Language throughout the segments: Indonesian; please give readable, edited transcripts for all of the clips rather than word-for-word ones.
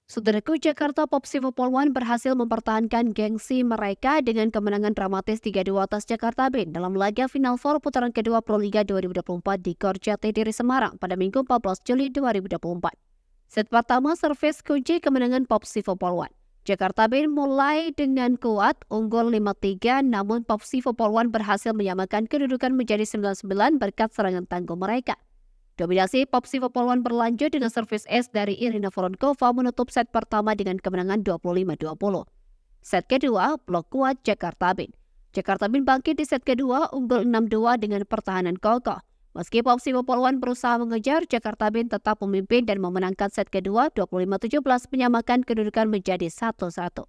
Saudaraku, Jakarta Popsivo Polwan berhasil mempertahankan gengsi mereka dengan kemenangan dramatis 3-2 atas Jakarta Band dalam laga final 4 putaran kedua Pro Liga 2024 di Gor Jatidiri Semarang pada Minggu 14 Juli 2024. Set pertama servis kunci kemenangan Popsivo Polwan. Jakarta Band mulai dengan kuat, unggul 5-3, namun Popsivo Polwan berhasil menyamakan kedudukan menjadi 9-9 berkat serangan tangguh mereka. Dominasi Popsivo Polwan berlanjut dengan servis es dari Irina Voronkova menutup set pertama dengan kemenangan 25-20. Set kedua, blok kuat Jakarta Band. Jakarta Band bangkit di set kedua, unggul 6-2 dengan pertahanan kokoh. Meski Popsivo Polwan berusaha mengejar, Jakarta Band tetap memimpin dan memenangkan set kedua 25-17 menyamakan kedudukan menjadi 1-1.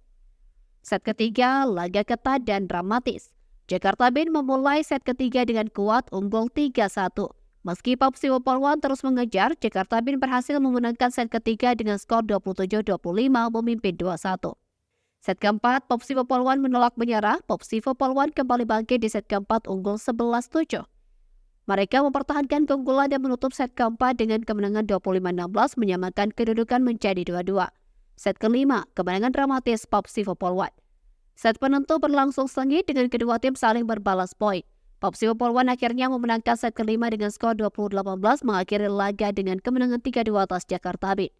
Set ketiga, laga ketat dan dramatis. Jakarta Band memulai set ketiga dengan kuat, unggul 3-1. Meski Popsivo Polwan terus mengejar, Jakarta Band berhasil memenangkan set ketiga dengan skor 27-25 memimpin 2-1. Set keempat, Popsivo Polwan menolak menyerah. Popsivo Polwan kembali bangkit di set keempat unggul 11-7. Mereka mempertahankan keunggulan dan menutup set keempat dengan kemenangan 25-16 menyamakan kedudukan menjadi 2-2. Set kelima, kemenangan dramatis Popsivo Polwan. Set penentu berlangsung sengit dengan kedua tim saling berbalas poin. Popsivo Polwan akhirnya memenangkan set kelima dengan skor 20-18 mengakhiri laga dengan kemenangan 3-2 atas Jakarta Band.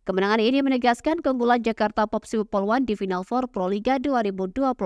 Kemenangan ini menegaskan keunggulan Jakarta Popsivo Polwan di Final 4 Pro Liga 2024.